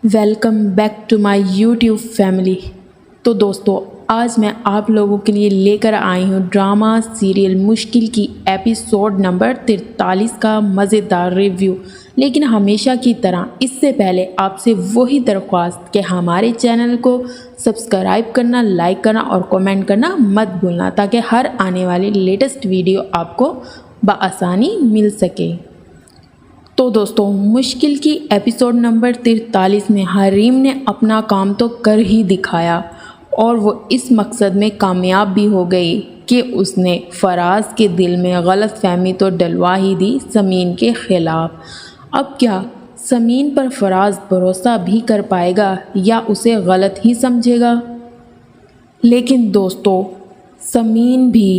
Welcome back to my YouTube family. تو دوستو، آج میں آپ لوگوں کے لیے لے کر آئی ہوں ڈرامہ سیریل مشکل کی ایپیسوڈ نمبر 43 کا مزیدار ریویو۔ لیکن ہمیشہ کی طرح اس سے پہلے آپ سے وہی درخواست کہ ہمارے چینل کو سبسکرائب کرنا، لائک کرنا اور کمنٹ کرنا مت بھولنا، تاکہ ہر آنے والی لیٹسٹ ویڈیو آپ کو بآسانی مل سکے۔ تو دوستو، مشکل کی ایپیسوڈ نمبر 43 میں حریم نے اپنا کام تو کر ہی دکھایا، اور وہ اس مقصد میں کامیاب بھی ہو گئی کہ اس نے فراز کے دل میں غلط فہمی تو ڈلوا ہی دی سمین کے خلاف۔ اب کیا سمین پر فراز بھروسہ بھی کر پائے گا یا اسے غلط ہی سمجھے گا؟ لیکن دوستو، سمین بھی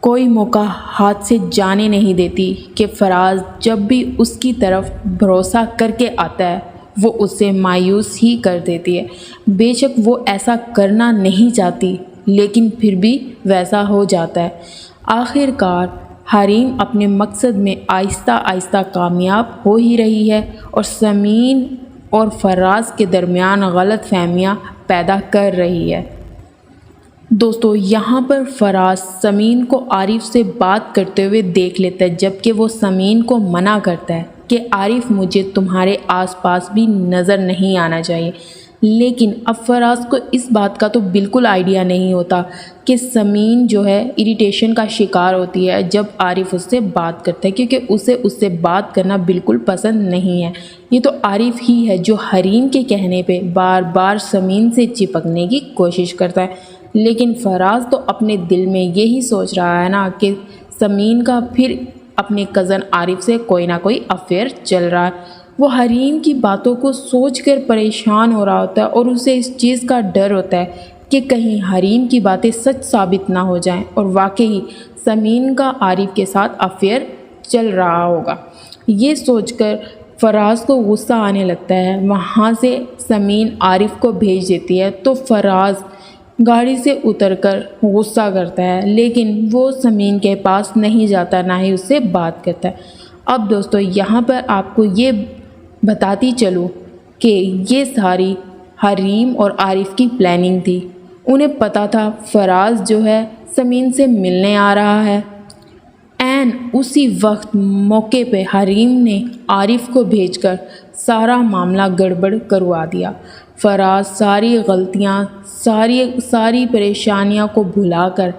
کوئی موقع ہاتھ سے جانے نہیں دیتی کہ فراز جب بھی اس کی طرف بھروسہ کر کے آتا ہے وہ اسے مایوس ہی کر دیتی ہے۔ بے شک وہ ایسا کرنا نہیں چاہتی، لیکن پھر بھی ویسا ہو جاتا ہے۔ آخر کار حریم اپنے مقصد میں آہستہ آہستہ کامیاب ہو ہی رہی ہے اور سمین اور فراز کے درمیان غلط فہمیاں پیدا کر رہی ہے۔ دوستو، یہاں پر فراز سمین کو عارف سے بات کرتے ہوئے دیکھ لیتا ہے، جبکہ وہ سمین کو منع کرتا ہے کہ عارف مجھے تمہارے آس پاس بھی نظر نہیں آنا چاہیے۔ لیکن اب فراز کو اس بات کا تو بالکل آئیڈیا نہیں ہوتا کہ سمین جو ہے اریٹیشن کا شکار ہوتی ہے جب عارف اس سے بات کرتا ہے، کیونکہ اسے اس سے بات کرنا بالکل پسند نہیں ہے۔ یہ تو عارف ہی ہے جو حریم کے کہنے پہ بار بار سمین سے چپکنے کی کوشش کرتا ہے، لیکن فراز تو اپنے دل میں یہی سوچ رہا ہے نا کہ سمین کا پھر اپنے کزن عارف سے کوئی نہ کوئی افیئر چل رہا ہے۔ وہ حریم کی باتوں کو سوچ کر پریشان ہو رہا ہوتا ہے اور اسے اس چیز کا ڈر ہوتا ہے کہ کہیں حریم کی باتیں سچ ثابت نہ ہو جائیں اور واقعی سمین کا عارف کے ساتھ افیئر چل رہا ہوگا۔ یہ سوچ کر فراز کو غصہ آنے لگتا ہے۔ وہاں سے سمین عارف کو بھیج دیتی ہے تو فراز گاڑی سے اتر کر غصہ کرتا ہے، لیکن وہ سمین کے پاس نہیں جاتا، نہ ہی اس سے بات کرتا ہے۔ اب دوستو، یہاں پر آپ کو یہ بتاتی چلوں کہ یہ ساری حریم اور عارف کی پلاننگ تھی۔ انہیں پتہ تھا فراز جو ہے سمین سے ملنے آ رہا ہے۔ عین اسی وقت موقع پہ حریم نے عارف کو بھیج کر سارا معاملہ گڑبڑ کروا دیا۔ فراز ساری غلطیاں، ساری پریشانیاں کو بھلا کر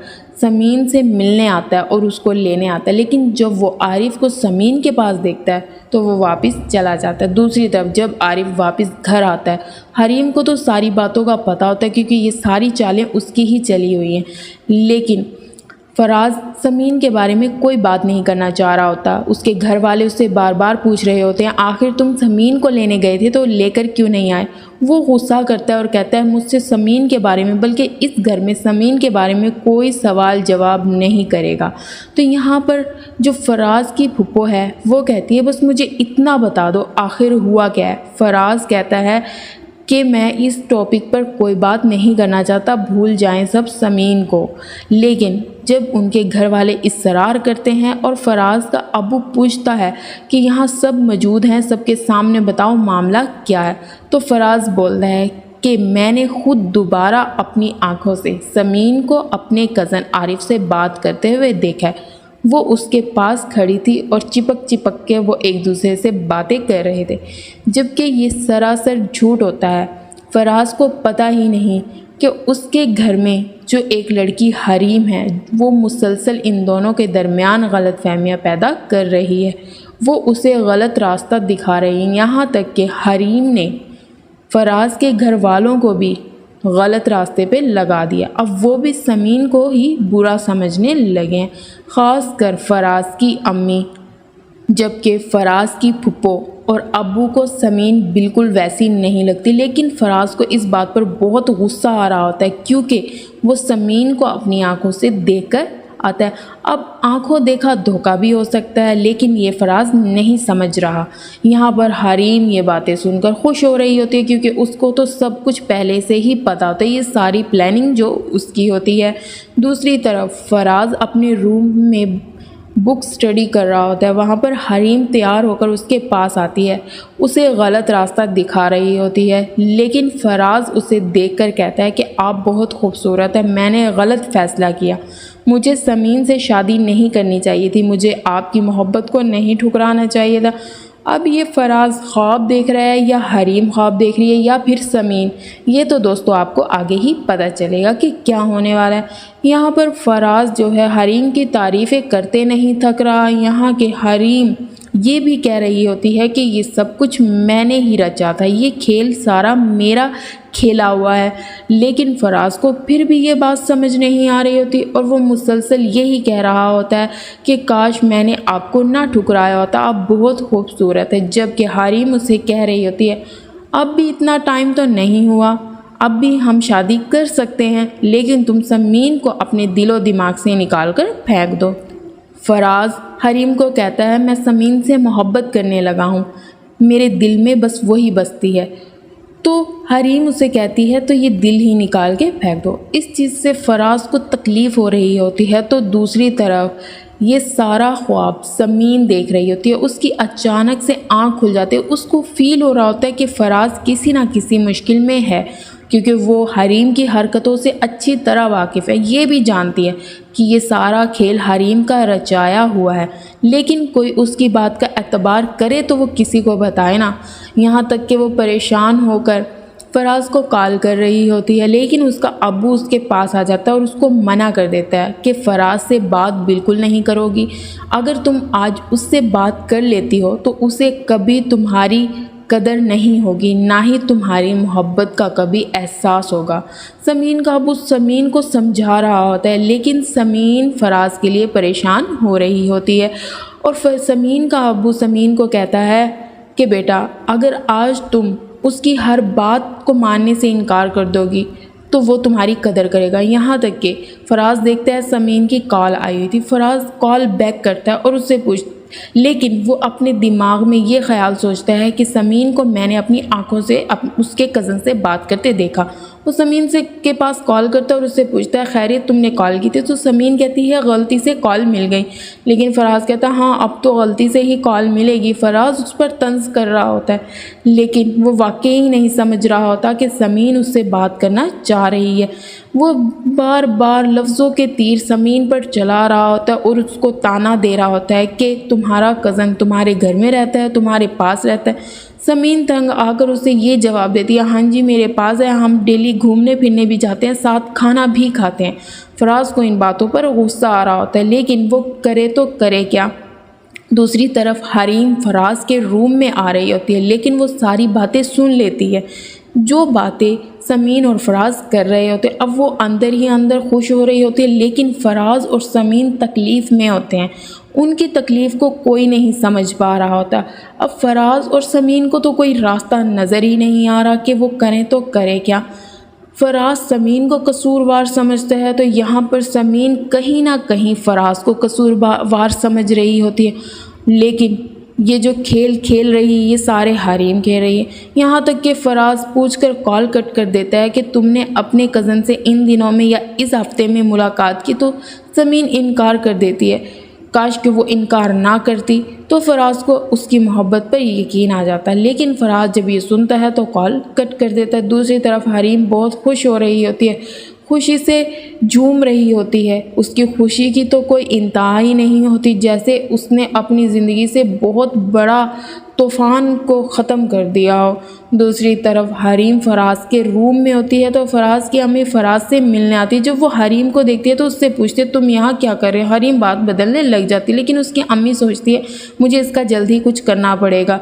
سمین سے ملنے آتا ہے اور اس کو لینے آتا ہے، لیکن جب وہ عارف کو سمین کے پاس دیکھتا ہے تو وہ واپس چلا جاتا ہے۔ دوسری طرف جب عارف واپس گھر آتا ہے، حریم کو تو ساری باتوں کا پتہ ہوتا ہے کیونکہ یہ ساری چالیں اس کی ہی چلی ہوئی ہیں، لیکن فراز سمین کے بارے میں کوئی بات نہیں کرنا چاہ رہا ہوتا۔ اس کے گھر والے اس سے بار بار پوچھ رہے ہوتے ہیں آخر تم سمین کو لینے گئے تھے تو لے کر کیوں نہیں آئے؟ وہ غصہ کرتا ہے اور کہتا ہے مجھ سے سمین کے بارے میں، بلکہ اس گھر میں سمین کے بارے میں کوئی سوال جواب نہیں کرے گا۔ تو یہاں پر جو فراز کی پھپھو ہے وہ کہتی ہے بس مجھے اتنا بتا دو آخر ہوا کیا ہے۔ فراز کہتا ہے کہ میں اس ٹاپک پر کوئی بات نہیں کرنا چاہتا، بھول جائیں سب سمین کو۔ لیکن جب ان کے گھر والے اصرار کرتے ہیں اور فراز کا ابو پوچھتا ہے کہ یہاں سب موجود ہیں، سب کے سامنے بتاؤ معاملہ کیا ہے، تو فراز بولتا ہے کہ میں نے خود دوبارہ اپنی آنکھوں سے سمین کو اپنے کزن عارف سے بات کرتے ہوئے دیکھا ہے۔ وہ اس کے پاس کھڑی تھی اور چپک چپک کے وہ ایک دوسرے سے باتیں کر رہے تھے، جبکہ یہ سراسر جھوٹ ہوتا ہے۔ فراز کو پتہ ہی نہیں کہ اس کے گھر میں جو ایک لڑکی حریم ہے وہ مسلسل ان دونوں کے درمیان غلط فہمیاں پیدا کر رہی ہے، وہ اسے غلط راستہ دکھا رہی ہے، یہاں تک کہ حریم نے فراز کے گھر والوں کو بھی غلط راستے پہ لگا دیا۔ اب وہ بھی سمین کو ہی برا سمجھنے لگے ہیں، خاص کر فراز کی امی، جبکہ فراز کی پھپھو اور ابو کو سمین بالکل ویسی نہیں لگتی، لیکن فراز کو اس بات پر بہت غصہ آ رہا ہوتا ہے کیونکہ وہ سمین کو اپنی آنکھوں سے دیکھ کر آتا ہے۔ اب آنکھوں دیکھا دھوکہ بھی ہو سکتا ہے، لیکن یہ فراز نہیں سمجھ رہا۔ یہاں پر حریم یہ باتیں سن کر خوش ہو رہی ہوتی ہے کیونکہ اس کو تو سب کچھ پہلے سے ہی پتہ ہوتا ہے، یہ ساری پلاننگ جو اس کی ہوتی ہے۔ دوسری طرف فراز اپنے روم میں بک اسٹڈی کر رہا ہوتا ہے، وہاں پر حریم تیار ہو کر اس کے پاس آتی ہے، اسے غلط راستہ دکھا رہی ہوتی ہے، لیکن فراز اسے دیکھ کر کہتا ہے کہ آپ بہت خوبصورت ہیں، میں نے غلط فیصلہ کیا، مجھے سمین سے شادی نہیں کرنی چاہیے تھی، مجھے آپ کی محبت کو نہیں ٹھکرانا چاہیے تھا۔ اب یہ فراز خواب دیکھ رہا ہے یا حریم خواب دیکھ رہی ہے یا پھر سمین، یہ تو دوستو آپ کو آگے ہی پتہ چلے گا کہ کیا ہونے والا ہے۔ یہاں پر فراز جو ہے حریم کی تعریفیں کرتے نہیں تھک رہا، یہاں کے حریم یہ بھی کہہ رہی ہوتی ہے کہ یہ سب کچھ میں نے ہی رچا تھا، یہ کھیل سارا میرا کھیلا ہوا ہے، لیکن فراز کو پھر بھی یہ بات سمجھ نہیں آ رہی ہوتی اور وہ مسلسل یہی کہہ رہا ہوتا ہے کہ کاش میں نے آپ کو نہ ٹھکرایا ہوتا، آپ بہت خوبصورت ہے، جبکہ حریم اسے کہہ رہی ہوتی ہے اب بھی اتنا ٹائم تو نہیں ہوا، اب بھی ہم شادی کر سکتے ہیں، لیکن تم سمین کو اپنے دل و دماغ سے نکال کر پھینک دو۔ فراز حریم کو کہتا ہے میں سمین سے محبت کرنے لگا ہوں، میرے دل میں بس وہی بستی ہے، تو حریم اسے کہتی ہے تو یہ دل ہی نکال کے پھینک دو۔ اس چیز سے فراز کو تکلیف ہو رہی ہوتی ہے، تو دوسری طرف یہ سارا خواب سمین دیکھ رہی ہوتی ہے، اس کی اچانک سے آنکھ کھل جاتی ہے، اس کو فیل ہو رہا ہوتا ہے کہ فراز کسی نہ کسی مشکل میں ہے، کیونکہ وہ حریم کی حرکتوں سے اچھی طرح واقف ہے، یہ بھی جانتی ہے کہ یہ سارا کھیل حریم کا رچایا ہوا ہے، لیکن کوئی اس کی بات کا اعتبار کرے تو وہ کسی کو بتائے نا، یہاں تک کہ وہ پریشان ہو کر فراز کو کال کر رہی ہوتی ہے، لیکن اس کا ابو اس کے پاس آ جاتا ہے اور اس کو منع کر دیتا ہے کہ فراز سے بات بالکل نہیں کرو گی، اگر تم آج اس سے بات کر لیتی ہو تو اسے کبھی تمہاری قدر نہیں ہوگی، نہ ہی تمہاری محبت کا کبھی احساس ہوگا۔ سمین کا ابو سمین کو سمجھا رہا ہوتا ہے، لیکن سمین فراز کے لیے پریشان ہو رہی ہوتی ہے، اور سمین کا ابو سمین کو کہتا ہے کہ بیٹا اگر آج تم اس کی ہر بات کو ماننے سے انکار کر دو گی تو وہ تمہاری قدر کرے گا۔ یہاں تک کہ فراز دیکھتا ہے سمین کی کال آئی ہوئی تھی، فراز کال بیک کرتا ہے اور اس سے لیکن وہ اپنے دماغ میں یہ خیال سوچتا ہے کہ سمین کو میں نے اپنی آنکھوں سے اس کے کزن سے بات کرتے دیکھا۔ وہ سمین کے پاس کال کرتا ہے اور اس سے پوچھتا ہے خیریت تم نے کال کی تھی؟ تو سمین کہتی ہے غلطی سے کال مل گئی، لیکن فراز کہتا ہے ہاں اب تو غلطی سے ہی کال ملے گی۔ فراز اس پر طنز کر رہا ہوتا ہے، لیکن وہ واقعی ہی نہیں سمجھ رہا ہوتا کہ سمین اس سے بات کرنا چاہ رہی ہے۔ وہ بار بار لفظوں کے تیر سمین پر چلا رہا ہوتا ہے اور اس کو تانا دے رہا ہوتا ہے کہ تمہارا کزن تمہارے گھر میں رہتا ہے، تمہارے پاس رہتا ہے۔ سمین تنگ آ کر اسے یہ جواب دیتی ہے ہاں جی میرے پاس ہے، ہم ڈیلی گھومنے پھرنے بھی جاتے ہیں، ساتھ کھانا بھی کھاتے ہیں۔ فراز کو ان باتوں پر غصہ آ رہا ہوتا ہے، لیکن وہ کرے تو کرے کیا۔ دوسری طرف حریم فراز کے روم میں آ رہی ہوتی ہے، لیکن وہ ساری باتیں سن لیتی ہے جو باتیں سمین اور فراز کر رہے ہوتے ہیں۔ اب وہ اندر ہی اندر خوش ہو رہی ہوتی ہے، لیکن فراز اور سمین تکلیف میں ہوتے ہیں، ان کی تکلیف کو کوئی نہیں سمجھ پا رہا ہوتا۔ اب فراز اور سمین کو تو کوئی راستہ نظر ہی نہیں آ رہا کہ وہ کریں تو کرے کیا۔ فراز سمین کو قصوروار سمجھتا ہے تو یہاں پر سمین کہیں نہ کہیں فراز کو قصوروار سمجھ رہی ہوتی ہے، لیکن یہ جو کھیل کھیل رہی ہے یہ سارے حریم کھیل رہی ہے۔ یہاں تک کہ فراز پوچھ کر کال کٹ کر دیتا ہے کہ تم نے اپنے کزن سے ان دنوں میں یا اس ہفتے میں ملاقات کی، تو سمین انکار کر دیتی ہے۔ کاش کہ وہ انکار نہ کرتی تو فراز کو اس کی محبت پر یقین آ جاتا ہے، لیکن فراز جب یہ سنتا ہے تو کال کٹ کر دیتا ہے۔ دوسری طرف حریم بہت خوش ہو رہی ہوتی ہے، خوشی سے جھوم رہی ہوتی ہے، اس کی خوشی کی تو کوئی انتہا ہی نہیں ہوتی، جیسے اس نے اپنی زندگی سے بہت بڑا طوفان کو ختم کر دیا ہو۔ دوسری طرف حریم فراز کے روم میں ہوتی ہے تو فراز کی امی فراز سے ملنے آتی ہے۔ جب وہ حریم کو دیکھتی ہے تو اس سے پوچھتی ہے تم یہاں کیا کر رہے؟ حریم بات بدلنے لگ جاتی ہے، لیکن اس کی امی سوچتی ہے مجھے اس کا جلد ہی کچھ کرنا پڑے گا۔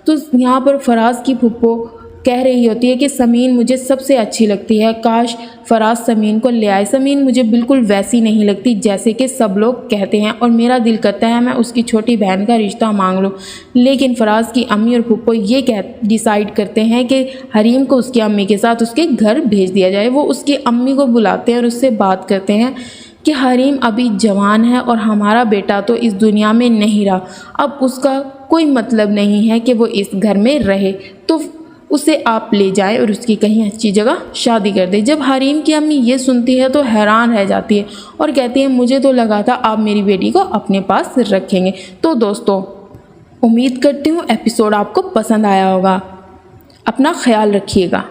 تو یہاں پر فراز کی پھپھو کہہ رہی ہوتی ہے کہ سمین مجھے سب سے اچھی لگتی ہے، کاش فراز سمین کو لے آئے۔ سمین مجھے بالکل ویسی نہیں لگتی جیسے کہ سب لوگ کہتے ہیں، اور میرا دل کرتا ہے میں اس کی چھوٹی بہن کا رشتہ مانگ لوں۔ لیکن فراز کی امی اور پھپھو یہ ڈیسائیڈ کرتے ہیں کہ حریم کو اس کی امی کے ساتھ اس کے گھر بھیج دیا جائے۔ وہ اس کی امی کو بلاتے ہیں اور اس سے بات کرتے ہیں کہ حریم ابھی جوان ہے اور ہمارا بیٹا تو اس دنیا میں نہیں رہا، اب اس کا کوئی مطلب نہیں ہے کہ وہ اس گھر میں رہے۔ تو اسے آپ لے جائیں اور اس کی کہیں اچھی جگہ شادی کر دیں۔ جب حریم کی امی یہ سنتی ہے تو حیران رہ جاتی ہے اور کہتی ہے مجھے تو لگا تھا آپ میری بیٹی کو اپنے پاس رکھیں گے۔ تو دوستو امید کرتی ہوں ایپیسوڈ آپ کو پسند آیا ہوگا، اپنا خیال رکھیے گا۔